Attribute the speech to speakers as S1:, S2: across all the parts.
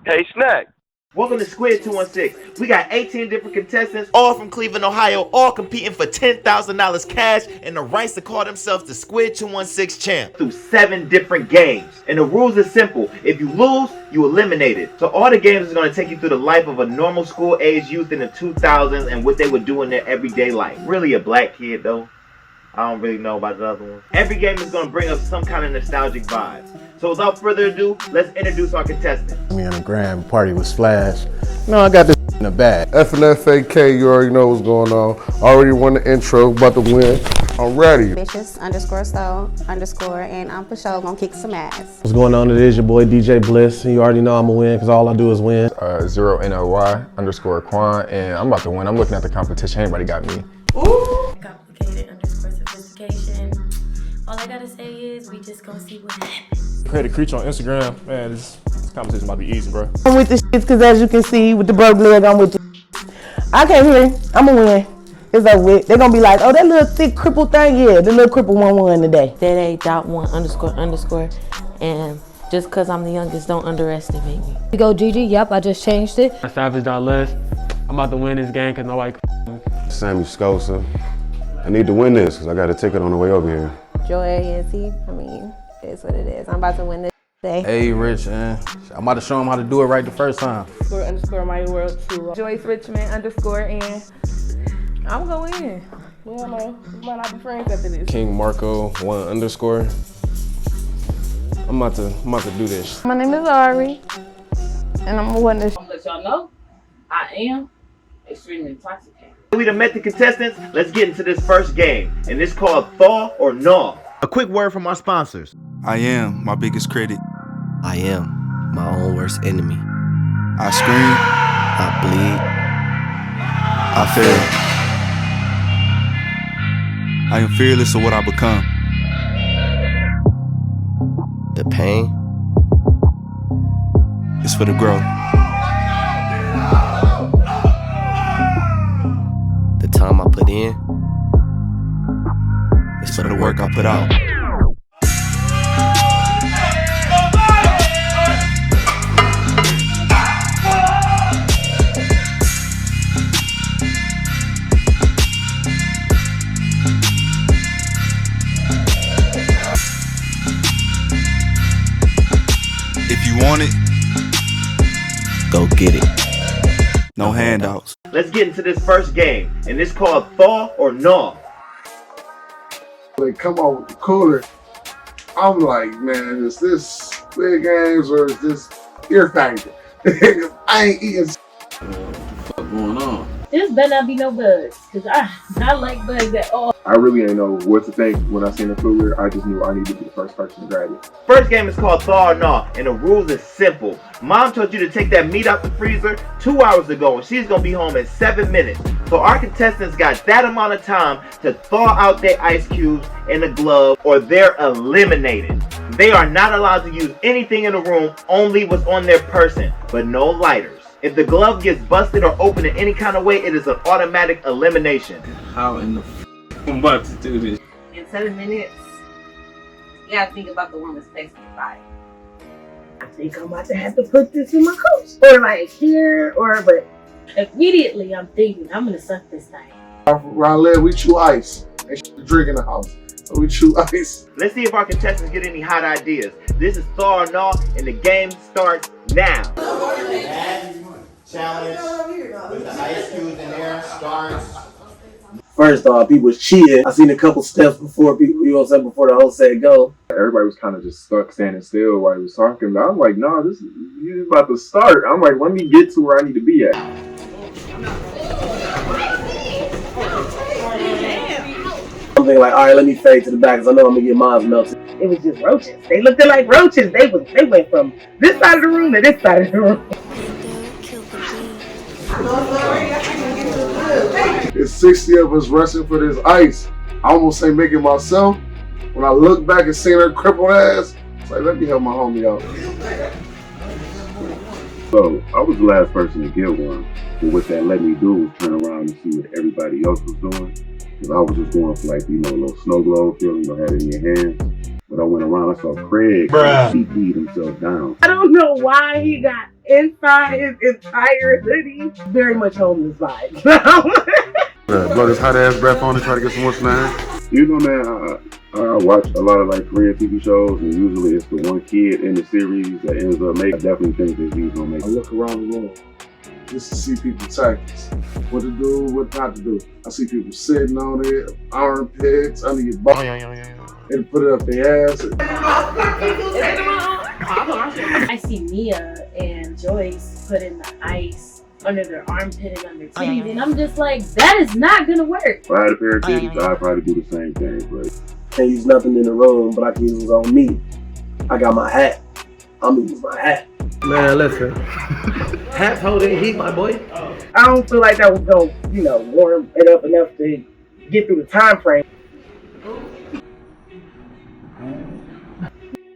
S1: Hey, Snack.
S2: Welcome to SQUID216. We got 18 different contestants, all from Cleveland, Ohio, all competing for $10,000 cash and the rights to call themselves the SQUID216 champ through 7 different games. And the rules are simple. If you lose, you eliminate it. So all the games is going to take you through the life of a normal school-age youth in the 2000s and what they would do in their everyday life. Really a black kid, though. I don't really know about the other ones. Every game is going to bring up some kind of nostalgic vibe. So without further ado, let's introduce our contestants.
S3: Me and a grand party with Splash. I got this in the bag.
S4: FNFAK, you already know what's going on. Already won the intro, about to win. I'm ready.
S5: Bitches_Thaw_, and I'm for sure gonna kick some ass.
S6: What's going on? It is your boy DJ Bliss, and you already know I'm gonna win because all I do is win.
S7: 0NLY_Quan, and I'm about to win. I'm looking at the competition. Anybody got me?
S8: Ooh. Complicated_sophistication. All I gotta say is we just gonna see what happens.
S9: Create a creature on Instagram. Man, this competition might be easy, bro.
S10: I'm with the shits because as you can see, with the broke leg, I'm with the I can't hear. I'm gonna win. It's over with. They're gonna be like, oh, that little thick crippled thing, yeah, the little crippled one won today.
S11: That_1__, and just because I'm the youngest, don't underestimate me.
S12: We go Gigi, yep, I just changed it.
S13: Savage.less. I'm about to win this game because nobody
S4: Sammy Scosa. I need to win this because I got a ticket on the way over here.
S5: Joy Yancy, I mean, it's what it is. I'm about to win this day.
S3: Hey, Rich, I'm about to show them how to do it right the first time.
S14: __my world too. Joyce Richmond _, and I'm gonna win. We don't know. We might not be friends after this.
S9: King Marco 1_. I'm about to do this.
S10: My name is Ari, and I'm gonna win this.
S15: I'm gonna let y'all know I am extremely intoxicated.
S2: We done met the contestants. Let's get into this first game, and it's called Thaw or Gnaw. A quick word from our sponsors.
S16: I am my biggest critic.
S17: I am my own worst enemy.
S16: I scream.
S17: I bleed.
S16: I fail. I am fearless of what I become.
S17: The pain
S16: is for the growth.
S17: The time I put in is
S16: for the work I put out. If you want it,
S17: go get it.
S16: No handouts.
S2: Let's get into this first game, and it's called Thaw or Gnaw.
S4: They come out with the cooler. I'm like, man, is this big games or is this Ear Factor? I ain't eating.
S17: What the fuck going on?
S8: This better not be no bugs, because I like bugs at all.
S4: I really ain't know what to think when I seen the cooler. I just knew I needed to be the first person to grab it.
S2: First game is called Thaw or Gnaw, and the rules is simple. Mom told you to take that meat out the freezer 2 hours ago, and she's gonna be home in 7 minutes. So our contestants got that amount of time to thaw out their ice cubes in a glove, or they're eliminated. They are not allowed to use anything in the room, only what's on their person, but no lighters. If the glove gets busted or opened in any kind of way, it is an automatic elimination.
S17: How in the
S13: I'm about to do this.
S15: In 7 minutes, you gotta think about the warmest place in your body. I think I'm about to have to put this in my coat, or like here, but immediately I'm thinking I'm gonna suck this thing.
S4: Where I live, we chew ice. Ain't shit to drink in the house, so we chew ice.
S2: Let's see if our contestants get any hot ideas. This is Thaw or Gnaw, and the game starts now. Challenge with the ice cubes in there starts.
S6: First off, people was cheating. I seen a couple steps before people, you know what I'm saying, before the whole set go.
S4: Everybody was kind of just stuck standing still while he was talking. But I'm like, nah, he's about to start. I'm like, let me get to where I need to be at.
S6: I'm thinking like, all right, let me fade to the back because I know I'm gonna get mine melted.
S14: It was just roaches. They looked like roaches. They went from this side of the room to this side of the room.
S4: It's 60 of us rushing for this ice. I almost ain't making myself. When I look back and see her crippled ass, it's like, let me help my homie out.
S18: So I was the last person to get one. And what that let me do was turn around and see what everybody else was doing. Because I was just going for like, a little snow globe feeling, have it in your hands. But I went around, I saw Craig CP'd himself down.
S10: I don't know why he got inside his entire hoodie. Very much homeless vibes.
S4: Blow this hot ass breath on and try to get some more snack.
S18: You know, man, I watch a lot of like Korean TV shows, and usually it's the one kid in the series that ends up making. I definitely think that he's gonna make.
S4: I look around the room just to see people tactics. What to do, what not to do. I see people sitting on it, armpits, under your butt, and put it up their ass.
S15: I see Mia and Joyce putting the ice under their armpit and under titties, and I'm just like, that is not gonna work.
S18: If I had a pair of titties, I'd probably do the same thing, but
S6: Can't use nothing in the room, but I can use it on me. I got my hat. I'm gonna use my hat.
S9: Man, listen. Hats holding heat, my boy.
S10: I don't feel like that was gonna, warm it up enough to get through the time frame.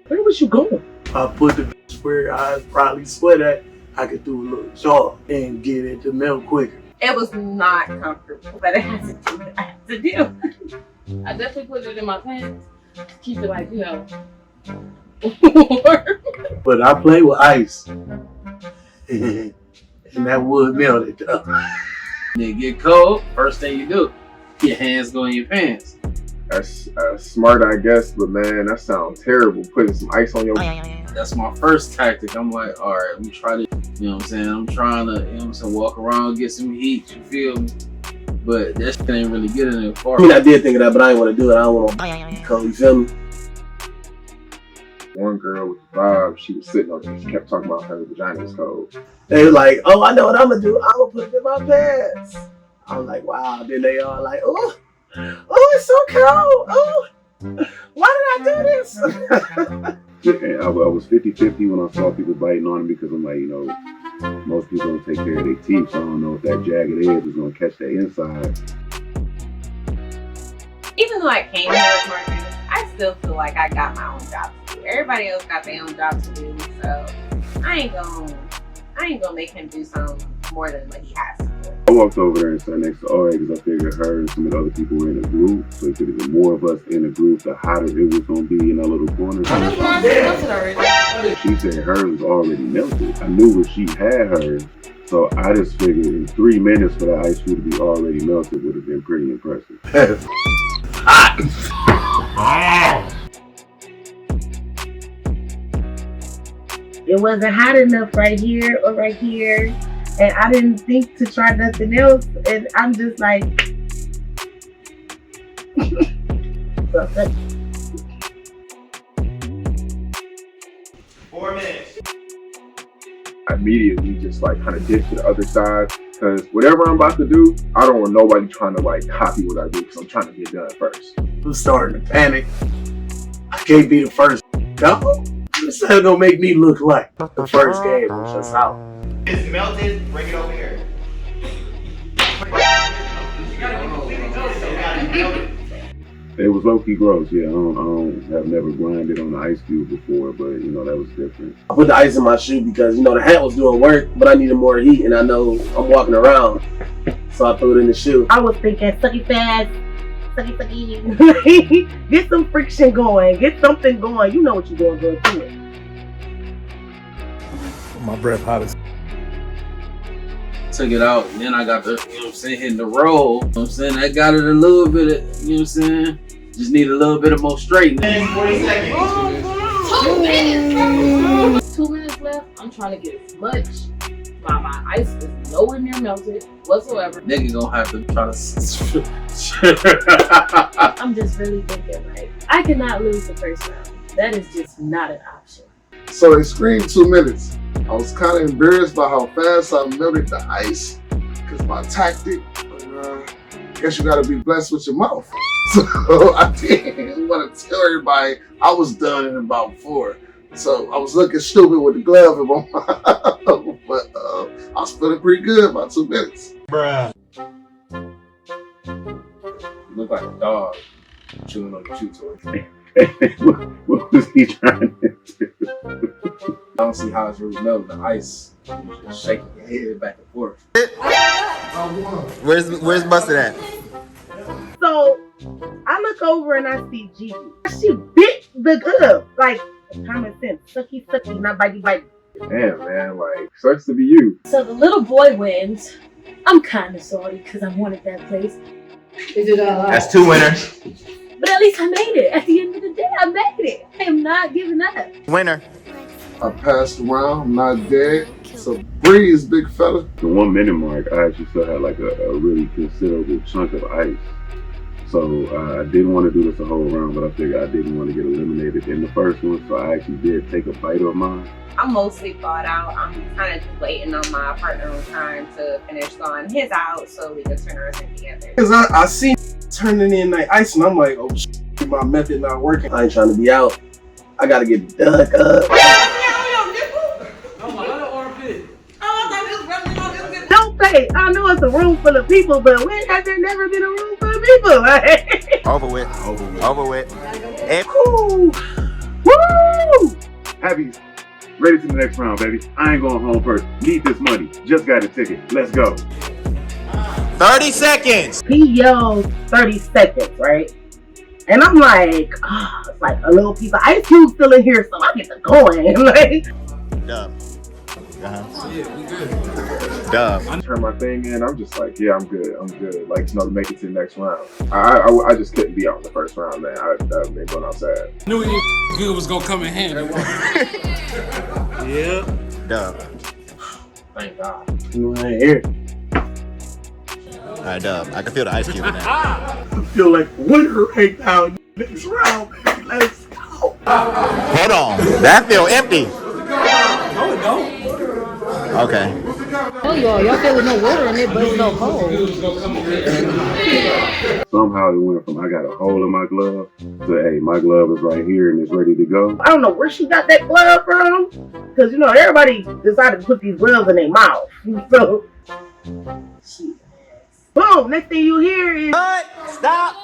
S10: Where was you going?
S6: I put the bitch where I probably sweat at. I could do a little jog and get it to melt quicker.
S15: It was not comfortable, but it had to do what I had to do.
S14: I definitely put it in my pants. Keep it like,
S6: But I play with ice. And that wood melted up.
S17: It get cold, first thing you do, your hands go in your pants.
S7: That's smart, I guess, but man, that sounds terrible. Putting some ice on your.
S17: That's my first tactic. I'm like, all right, let me try to, you know what I'm saying? I'm trying to, walk around, get some heat, you feel me? But that shit ain't really getting there far.
S6: I mean, I did think of that, but I didn't want to do it. I don't want to cold, you feel me?
S7: One girl with the vibe, she was sitting on it. She kept talking about her vagina was cold.
S6: They were like, oh, I know what I'm going to do. I'm going to put it in my pants. I was like, wow. Then they all like, oh, it's so cold. Oh, why did I do this?
S18: I was 50-50 when I saw people biting on him because I'm like, most people don't take care of their teeth, so I don't know if that jagged edge is going to catch their inside.
S15: Even though I came here with Marcus, I still feel like I got my own job to do. Everybody else got their own job to do, so I ain't gonna make him do something more than what he has to do.
S18: I walked over there and sat next to Ari because I figured her and some of the other people were in a group, so if there was more of us in a group, the hotter it was going to be in that little corner. She said hers was already melted. I knew where she had hers, so I just figured in 3 minutes for that ice cream to be already melted would have been pretty impressive.
S10: It wasn't hot enough right here or right here, and I didn't think to try nothing else, and I'm just like,
S7: I immediately just kind of dip to the other side because whatever I'm about to do, I don't want nobody trying to copy what I do because I'm trying to get done first.
S6: I'm starting to panic. I can't be the first. No, this is gonna make me look like the first game was just out.
S2: It's melted, bring it over here.
S18: It was low-key gross, yeah. I don't have never grinded on the ice cube before, but that was different.
S6: I put the ice in my shoe because the hat was doing work, but I needed more heat, and I know I'm walking around, so I threw it in the shoe.
S10: I was thinking, sucky fast, sucky. Get some friction going, get something going. You know what you're doing, girl. Do it.
S3: My breath hot as.
S17: Took it out, and then I got the, hitting the roll. That got it a little bit of, just need a little bit of more straightening.
S2: 40 seconds.
S14: 2 minutes. 2 minutes left. I'm trying to get as much. My ice is nowhere near melted whatsoever.
S17: Nigga gonna have to try to.
S15: I'm just really thinking, I cannot lose the first round. That is just not an option.
S4: So they screamed 2 minutes. I was kind of embarrassed by how fast I melted the ice because my tactic, I guess you gotta be blessed with your mouth. So I didn't want to tell everybody I was done in about 4. So I was looking stupid with the glove in my mouth, but I was feeling pretty good about 2 minutes.
S2: Bruh.
S17: Look like a dog chewing on a chew toy.
S18: What was he trying to do?
S17: I don't see how it's really melting. The ice, you just shaking your head back and forth.
S2: Where's Busted at?
S10: So I look over and I see Gigi. She bit the good, like common sense, sucky, not bitey, bitey.
S7: Damn, man, like, sucks to be you.
S8: So the little boy wins. I'm kind of sorry because I wanted that place.
S2: That's 2 winners.
S8: But at least I made it. At the end of the day, I made it. I am not giving up.
S2: Winner.
S4: I passed around, I'm not dead. It's a breeze, big fella.
S18: The 1 minute mark, I actually still had like a really considerable chunk of ice. So I didn't want to do this a whole round, but I figured I didn't want to get eliminated in the first one. So I actually did take a bite of mine.
S5: I'm mostly thawed out. I'm kind of just waiting on my partner in time to finish thawing his out so we can turn ours in together.
S6: Because I see turning in that ice and I'm like, oh shit, my method not working. I ain't trying to be out. I gotta get dug up.
S10: Don't say, I know it's a room full of people, but when has there never been a room full of people?
S2: Over with.
S10: Woo! Woo!
S18: Happy, ready to the next round, baby. I ain't going home first. Need this money. Just got a ticket. Let's go.
S2: 30 seconds.
S10: He yells 30 seconds, right? And I'm like, it's like a little piece of ice cube still in here, so I get to going. Like,
S2: Dub.
S17: Yeah, we good.
S2: Dub.
S7: I turn my thing in, I'm just like, yeah, I'm good. Like, to make it to the next round. I just couldn't be out in the first round, man. I've been going outside.
S13: Knew anything good was gonna come in handy.
S2: Yeah. Dub.
S6: Thank God. You ain't here.
S2: Alright, Dub. I can feel the ice cube in there.
S6: I feel like winner right now. Next round, baby. Let's go.
S2: Hold on. That feel empty.
S13: No, it don't.
S2: Okay.
S12: Oh, y'all feel with no water in it, but it's no cold.
S18: Somehow it went from I got a hole in my glove to hey, my glove is right here and it's ready to go.
S10: I don't know where she got that glove from, because you know everybody decided to put these gloves in their mouth. So, boom! Next thing you hear is
S2: Stop.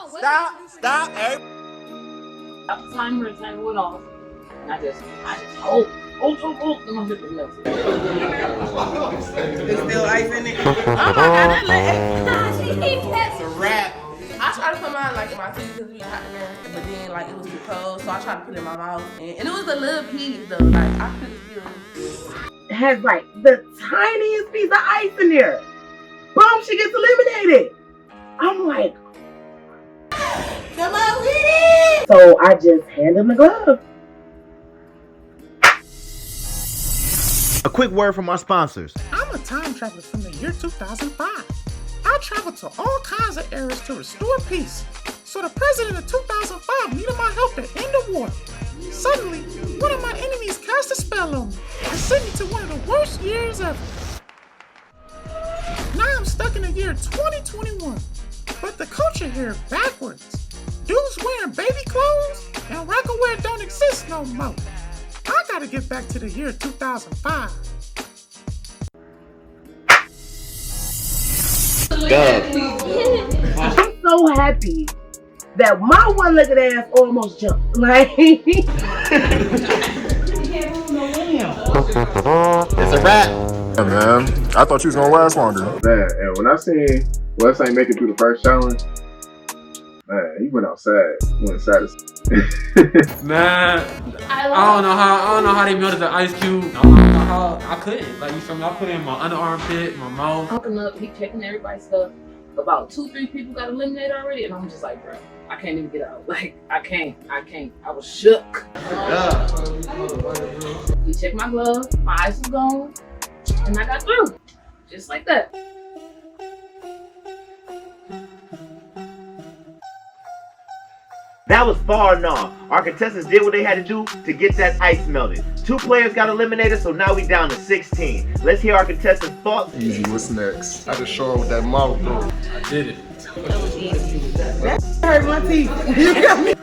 S14: Timer went off. And I just hope. And my lip is melted.
S10: there's still ice in it.
S11: Oh my God, that
S14: It's a wrap.
S11: I tried to put mine like in my teeth because we hot in there, but then like it was too cold, so I tried to put it in my mouth, and it was a little piece though. Like I couldn't feel.
S10: It has like the tiniest piece of ice in there. Boom! She gets eliminated. I'm like,
S11: Come on with it.
S10: so I just hand him the glove.
S2: A quick word from our sponsors.
S1: I'm a time traveler from the year 2005. I traveled to all kinds of eras to restore peace. So the president of 2005 needed my help to end the war. Suddenly, one of my enemies cast a spell on me and sent me to one of the worst years ever. Now I'm stuck in the year 2021, but the culture here backwards. Dudes wearing baby clothes and Rockaware don't exist no more. I gotta get back to the year 2005.
S10: I'm so happy that my one-legged ass almost jumped. Like,
S2: It's a wrap.
S19: Yeah, man. I thought you was gonna last longer.
S7: Man, and when I seen Wes ain't make it through the first challenge, man, he went outside. Went inside.
S13: Man, I don't know how they melted the ice cube. I don't know how I couldn't. Like you feel me? I put it in my underarm pit, my mouth.
S14: Open up, keep checking everybody's stuff. About 2-3 people got eliminated already, and I'm just like, bro, I can't even get out. Like, I can't. I was shook. He checked my glove, my ice was gone, and I got through. Just like that.
S2: That was far enough. Our contestants did what they had to do to get that ice melted. 2 players got eliminated, so now we down to 16. Let's hear our contestants' thoughts.
S19: Easy, what's next? I just show her with that mouth, bro.
S13: I did it.
S10: that hurt my teeth. You got me.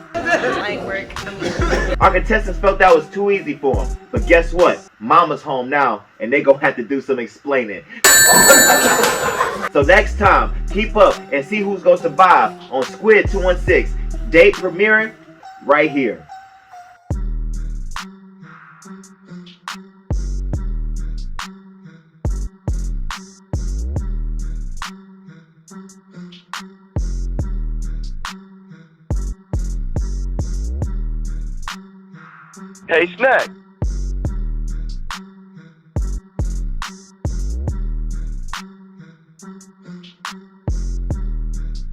S2: Our contestants felt that was too easy for them. But guess what? Mama's home now, and they gonna have to do some explaining. So next time, keep up and see who's gonna survive on SQUID216. Date premiering right here.
S20: Hey, Snack.